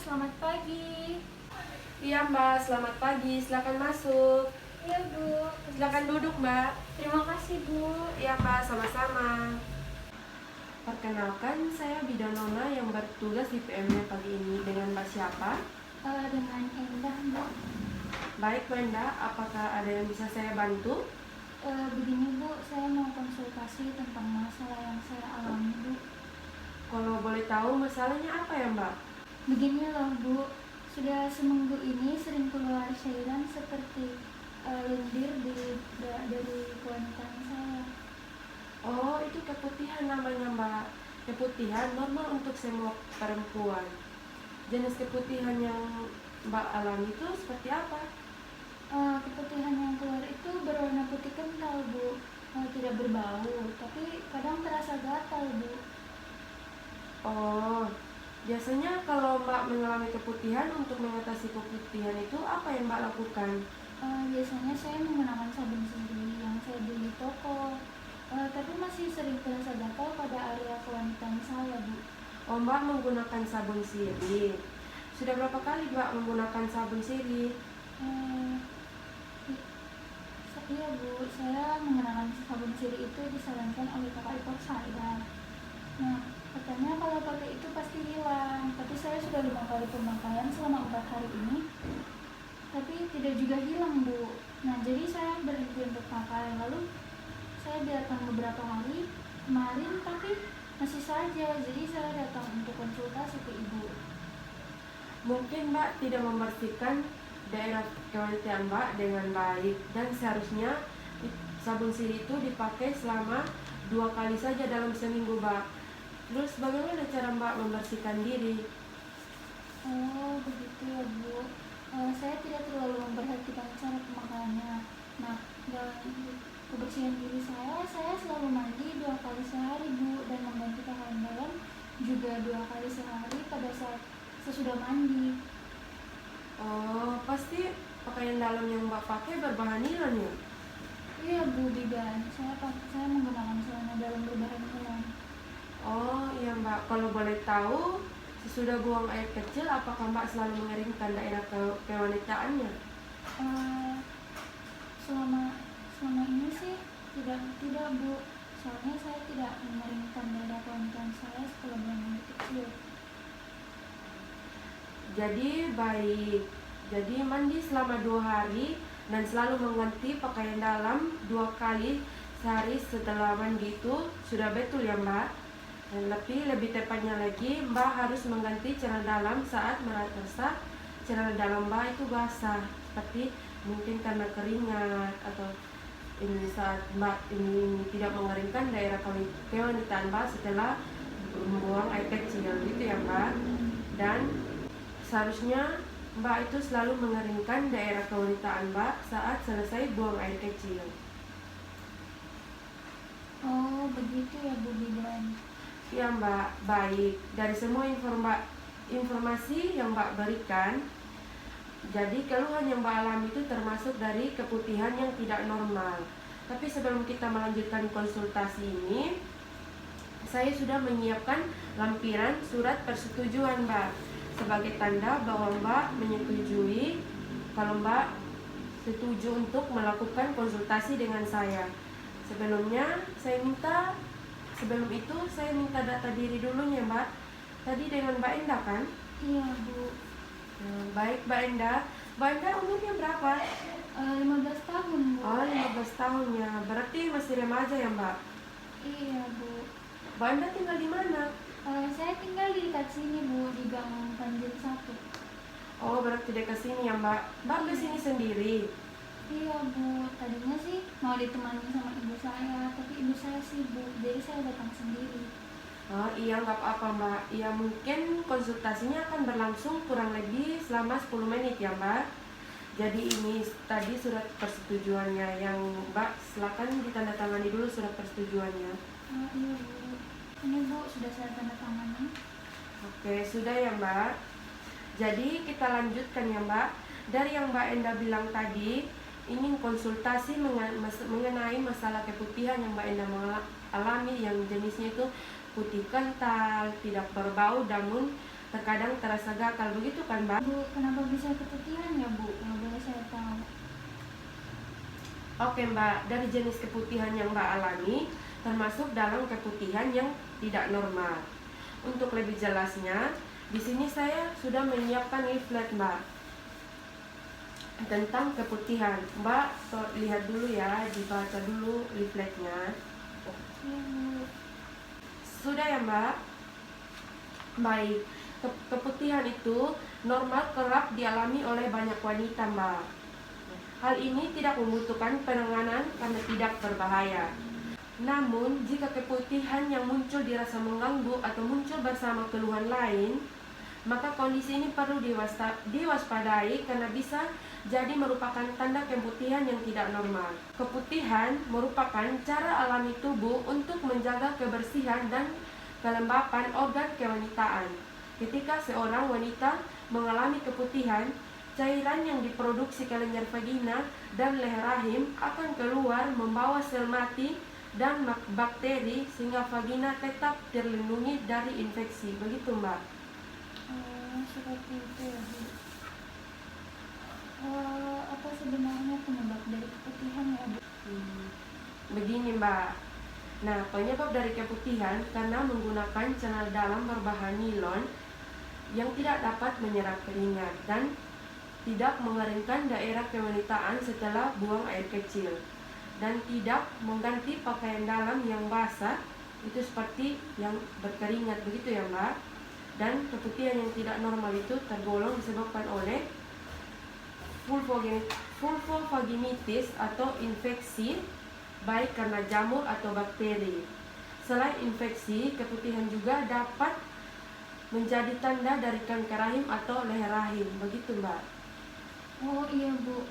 selamat pagi. Iya Mbak, selamat pagi. Silakan masuk. Iya Bu. Silakan duduk Mbak. Terima kasih Bu. Iya Mbak, sama-sama. Perkenalkan, saya Bidonona yang bertugas di PMB pagi ini. Dengan Mbak siapa? Dengan Endah Bu. Baik Mbak Endah, apakah ada yang bisa saya bantu? Begini Bu, saya mau konsultasi tentang masalah yang saya alami Bu. Kalau boleh tahu masalahnya apa ya Mbak? Begini loh Bu, sudah seminggu ini sering keluar cairan seperti lendir dari kelaminan saya. Oh, itu keputihan namanya Mbak. Keputihan normal untuk semua perempuan. Jenis keputihan yang Mbak alami itu seperti apa? Keputihan yang keluar itu berwarna putih kental Bu, tidak berbau, tapi kadang terasa gatal Bu. Oh, biasanya kalau Mbak mengalami keputihan, untuk mengatasi keputihan itu apa yang Mbak lakukan? Biasanya saya menggunakan sabun sendiri yang saya beli di toko, tapi masih sering terasa gatal pada area kelaminan saya Bu. Oh, Mbak menggunakan sabun sirih. Sudah berapa kali Mbak menggunakan sabun sirih? Eh, iya Bu, saya menggunakan sabun sirih itu disarankan oleh kakak ipar saya. Nah, katanya kalau pakai itu pasti hilang, tapi saya sudah 5 kali pemakaian selama 4 hari ini, tapi tidak juga hilang Bu. Nah, jadi saya berhenti untuk pakai, lalu saya biarkan beberapa hari kemarin, tapi masih saja, jadi saya datang untuk konsultasi ke ibu. Mungkin Mbak tidak membersihkan daerah kelaminan Mbak dengan baik, dan seharusnya sabun sirih itu dipakai selama 2 kali saja dalam seminggu Mbak. Terus bagaimana cara Mbak membersihkan diri? Oh begitu ya Bu. Saya tidak terlalu memperhatikan cara pemakaiannya. Nah, dalam kebersihan diri saya selalu mandi 2 kali sehari Bu, dan mengganti pakaian dalam juga 2 kali sehari pada saat sesudah mandi. Oh, pasti pakaian dalam yang Mbak pakai berbahan nilon ya? Iya Bu, bidan. Saya menggunakan celana dalam berbahan nilon. Oh iya Mbak, kalau boleh tahu, sesudah buang air kecil, apakah Mbak selalu mengeringkan daerah kewanitaannya? Eh, selama ini sih tidak Bu. Soalnya saya tidak mengeringkan daerah kelaminan saya setelah buang air kecil. Jadi baik, jadi mandi selama 2 hari dan selalu mengganti pakaian dalam 2 kali sehari setelah mandi itu sudah betul ya Mbak. Dan lebih tepatnya lagi, Mbak harus mengganti celana dalam saat merasa celana dalam Mbak itu basah, seperti mungkin karena keringat atau ini saat Mbak ini tidak mengeringkan daerah kewanitaan Mbak setelah membuang air kecil gitu ya Mbak. Dan seharusnya Mbak itu selalu mengeringkan daerah kewanitaan Mbak saat selesai buang air kecil. Oh begitu ya Bu bidan. Ya Mbak, baik. Dari semua informasi yang Mbak berikan, jadi keluhan yang Mbak alami itu termasuk dari keputihan yang tidak normal. Tapi sebelum kita melanjutkan konsultasi ini, saya sudah menyiapkan lampiran surat persetujuan Mbak, sebagai tanda bahwa Mbak menyetujui kalau Mbak setuju untuk melakukan konsultasi dengan saya. Sebelum itu saya minta data diri dulunya Mbak. Tadi dengan Mbak Endah kan? Iya Bu. Baik Mbak Endah. Mbak Endah umurnya berapa? 15 tahun Bu. Oh, 15 tahun ya. Berarti masih remaja ya Mbak? Iya Bu. Mbak Endah tinggal di mana? Saya tinggal di dekat sini Bu, di Gang Panjang 1. Oh, berarti dekat sini ya Mbak. Mbak ke sini sendiri? Iya Bu, tadinya sih mau ditemani sama ibu saya, tapi ibu saya sibuk, jadi saya datang sendiri. Oh iya, nggak apa-apa Mbak. Iya, mungkin konsultasinya akan berlangsung kurang lebih selama 10 menit ya Mbak. Jadi ini tadi surat persetujuannya yang Mbak, silakan ditandatangani dulu surat persetujuannya. Oh iya Bu, ini Bu sudah saya tanda tangani. Oke, sudah ya Mbak. Jadi kita lanjutkan ya Mbak. Dari yang Mbak Endah bilang tadi, ingin konsultasi mengenai masalah keputihan yang Mbak Endah alami, yang jenisnya itu putih kental, tidak berbau, namun terkadang terasa gatal, begitu kan Mbak? Bu, kenapa bisa keputihan ya Bu? Kalau boleh saya tahu. Oke Mbak, dari jenis keputihan yang Mbak alami termasuk dalam keputihan yang tidak normal. Untuk lebih jelasnya, di sini saya sudah menyiapkan leaflet Mbak tentang keputihan. Mbak lihat dulu ya, dibaca dulu leafletnya. Iya Bu. Sudah ya Mbak? Baik, keputihan itu normal kerap dialami oleh banyak wanita Mbak. Hal ini tidak membutuhkan penanganan karena tidak berbahaya. Namun, jika keputihan yang muncul dirasa mengganggu atau muncul bersama keluhan lain, maka kondisi ini perlu diwaspadai karena bisa jadi merupakan tanda keputihan yang tidak normal. Keputihan merupakan cara alami tubuh untuk menjaga kebersihan dan kelembapan organ kewanitaan. Ketika seorang wanita mengalami keputihan, cairan yang diproduksi kelenjar vagina dan leher rahim akan keluar membawa sel mati dan bakteri sehingga vagina tetap terlindungi dari infeksi. Begitu Mbak. Oh, seperti itu ya Bu. Apa sebenarnya penyebab dari keputihan ya Bu? Begini Mbak. Nah, penyebab dari keputihan karena menggunakan celana dalam berbahan nilon yang tidak dapat menyerap keringat dan tidak mengeringkan daerah kewanitaan setelah buang air kecil, dan tidak mengganti pakaian dalam yang basah itu seperti yang berkeringat, begitu ya Mbak. Dan keputihan yang tidak normal itu tergolong disebabkan oleh vulvovaginitis atau infeksi baik karena jamur atau bakteri. Selain infeksi, keputihan juga dapat menjadi tanda dari kanker rahim atau leher rahim, begitu Mbak. Oh iya Bu,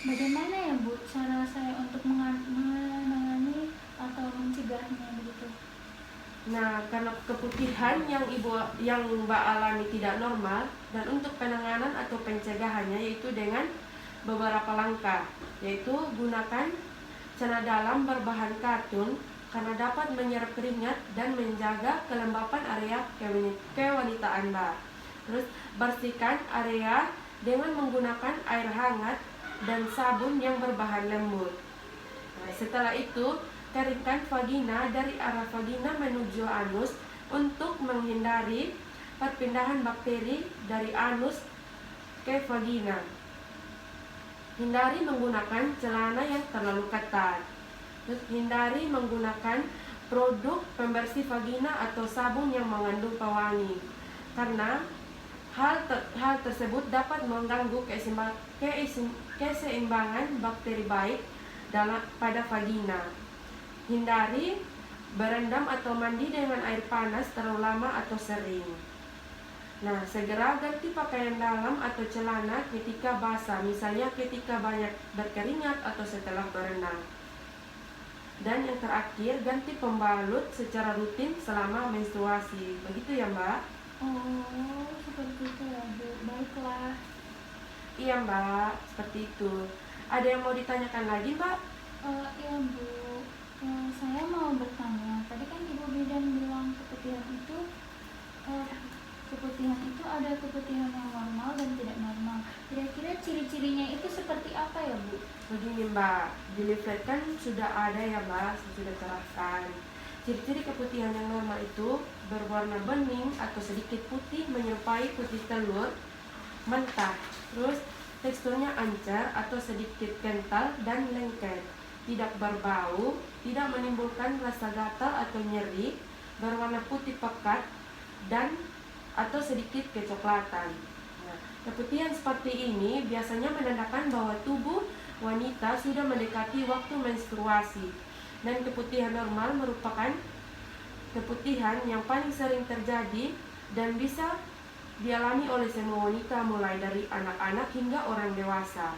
bagaimana ya Bu cara saya untuk menangani atau mencegahnya begitu? Nah, karena keputihan yang Mbak alami tidak normal, dan untuk penanganan atau pencegahannya yaitu dengan beberapa langkah, yaitu gunakan celana dalam berbahan katun karena dapat menyerap keringat dan menjaga kelembapan area kewanitaan Mbak. Terus bersihkan area dengan menggunakan air hangat dan sabun yang berbahan lembut. Nah, setelah itu, keringkan vagina dari arah vagina menuju anus untuk menghindari perpindahan bakteri dari anus ke vagina. Hindari menggunakan celana yang terlalu ketat. Terus hindari menggunakan produk pembersih vagina atau sabun yang mengandung pewangi, karena hal tersebut dapat mengganggu keseimbangan bakteri baik pada vagina. Hindari berendam atau mandi dengan air panas terlalu lama atau sering. Nah, segera ganti pakaian dalam atau celana ketika basah, misalnya ketika banyak berkeringat atau setelah berenang. Dan yang terakhir, ganti pembalut secara rutin selama menstruasi. Begitu ya Mbak? Oh, seperti itu ya Bu. Baiklah. Iya Mbak, seperti itu. Ada yang mau ditanyakan lagi Mbak? Iya Bu. Saya mau bertanya. Tadi kan Ibu Bidan bilang keputihan itu ada keputihan yang normal dan tidak normal. Kira-kira ciri-cirinya itu seperti apa ya Bu? Begini Mbak, di leaflet kan sudah ada ya Mbak, sudah cerahkan. Ciri-ciri keputihan yang normal itu berwarna bening atau sedikit putih menyerupai putih telur mentah. Terus teksturnya encer atau sedikit kental dan lengket. Tidak berbau, tidak menimbulkan rasa gatal atau nyeri, berwarna putih pekat dan atau sedikit kecoklatan. Nah, keputihan seperti ini biasanya menandakan bahwa tubuh wanita sudah mendekati waktu menstruasi. Dan keputihan normal merupakan keputihan yang paling sering terjadi dan bisa dialami oleh semua wanita mulai dari anak-anak hingga orang dewasa.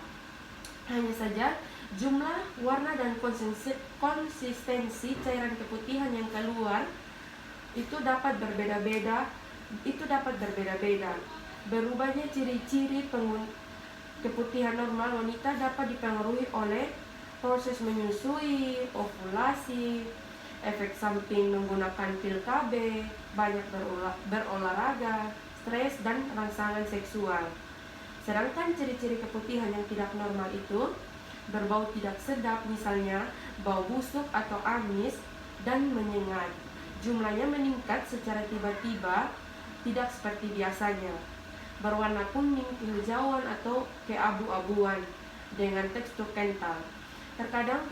Hanya saja jumlah, warna, dan konsistensi cairan keputihan yang keluar itu dapat berbeda-beda. Berubahnya ciri-ciri keputihan normal wanita dapat dipengaruhi oleh proses menyusui, ovulasi, efek samping menggunakan pil KB, banyak berolahraga, stres, dan rangsangan seksual. Sedangkan ciri-ciri keputihan yang tidak normal itu berbau tidak sedap, misalnya bau busuk atau amis, dan menyengat. Jumlahnya meningkat secara tiba-tiba, tidak seperti biasanya. Berwarna kuning, kehijauan, atau keabu-abuan dengan tekstur kental. Terkadang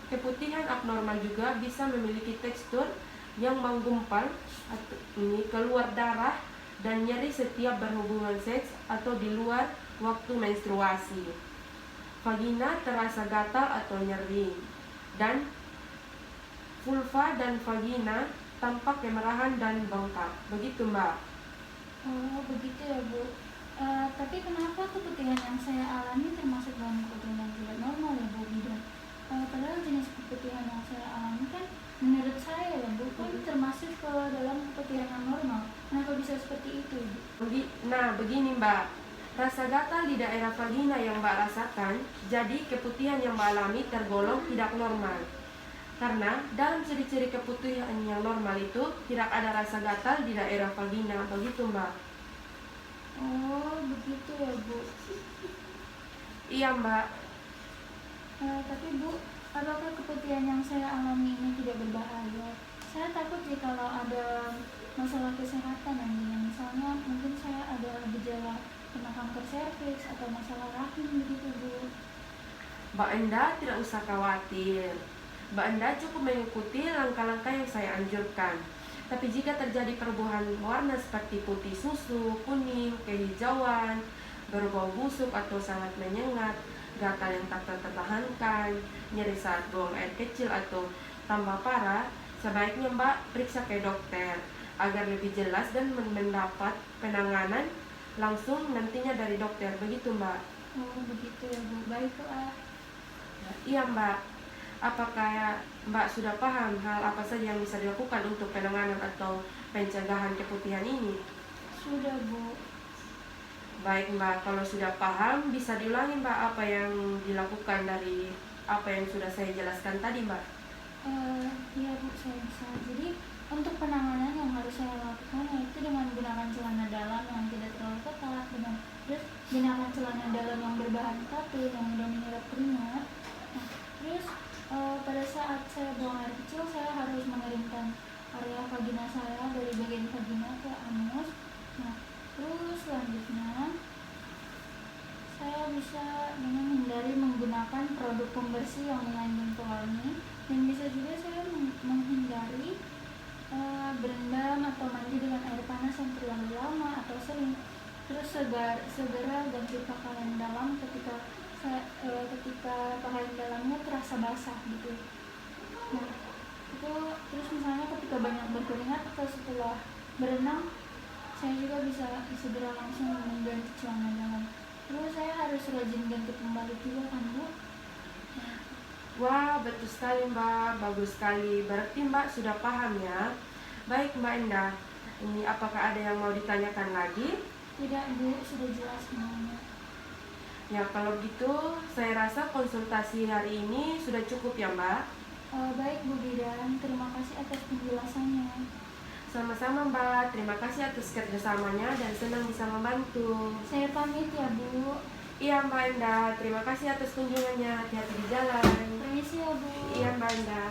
keputihan abnormal juga bisa memiliki tekstur yang menggumpal, keluar darah, dan nyeri setiap berhubungan seks atau di luar waktu menstruasi. Vagina terasa gatal atau nyeri, dan vulva dan vagina tampak kemerahan dan bengkak. Begitu, Mbak. Oh, begitu ya, Bu. Tapi kenapa keputihan yang saya alami termasuk dalam keputihan yang tidak normal ya, Bu Bidan? Padahal jenis keputihan yang saya alami kan menurut saya ya, Bu, kan termasuk ke dalam keputihan yang normal. Kenapa bisa seperti itu, Bu? Nah, begini, Mbak. Rasa gatal di daerah vagina yang Mbak rasakan, jadi keputihan yang Mbak alami tergolong tidak normal. Karena dalam ciri-ciri keputihan yang normal itu tidak ada rasa gatal di daerah vagina. Begitu, Mbak. Oh, begitu ya, Bu. Iya, Mbak. Tapi Bu, apakah keputihan yang saya alami ini tidak berbahaya? Saya takut sih kalau ada masalah kesehatan nantinya. Misalnya mungkin saya ada gejala kena kanker serviks atau masalah rahim begitu, Bu. Mbak Enda tidak usah khawatir. Mbak Enda cukup mengikuti langkah-langkah yang saya anjurkan. Tapi jika terjadi perubahan warna seperti putih susu, kuning, kehijauan, berbau busuk atau sangat menyengat, gatal yang tak tertahankan, nyeri saat buang air kecil atau tambah parah, sebaiknya Mbak periksa ke dokter agar lebih jelas dan mendapat penanganan langsung nantinya dari dokter. Begitu, Mbak. Oh, begitu ya, Bu. Baiklah. Iya, Mbak. Apakah Mbak sudah paham hal apa saja yang bisa dilakukan untuk penanganan atau pencegahan keputihan ini? Sudah, Bu. Baik, Mbak, kalau sudah paham, bisa diulangi, Mbak, apa yang dilakukan dari apa yang sudah saya jelaskan tadi, Mbak? Iya, Bu, saya bisa. Jadi untuk penanganan yang harus saya lakukan yaitu dengan menggunakan celana dalam yang tidak terlalu ketat, terus gunakan celana dalam yang berbahan katun yang mudah menyerap keringat. Nah, terus pada saat saya buang air kecil, saya harus mengeringkan area vagina saya dari bagian vagina ke anus. Nah, terus selanjutnya saya bisa dengan menghindari menggunakan produk pembersih yang mengandung pewangi, dan bisa juga saya menghindari berendam atau mandi dengan air panas yang terlalu lama atau sering. Terus segera ganti pakaian dalam ketika pakaian dalamnya terasa basah gitu. Nah, itu terus misalnya ketika banyak berkeringat atau setelah berenang, saya juga bisa segera langsung mengganti celana dalam. Terus saya harus rajin ganti pembalut juga kan, Bu? Wah, betul sekali, Mbak. Bagus sekali. Berarti Mbak sudah paham ya. Baik, Mbak Enda. Ini apakah ada yang mau ditanyakan lagi? Tidak, Bu, sudah jelas semuanya. Ya, kalau gitu saya rasa konsultasi hari ini sudah cukup ya, Mbak. Baik, Bu Bidan. Terima kasih atas penjelasannya. Sama-sama, Mbak. Terima kasih atas kerjasamanya dan senang bisa membantu. Saya pamit ya, Bu. Iya, Mbak Enda. Terima kasih atas kunjungannya. Hati-hati di jalan. Permisi ya, Bu. Iya, Mbak Enda.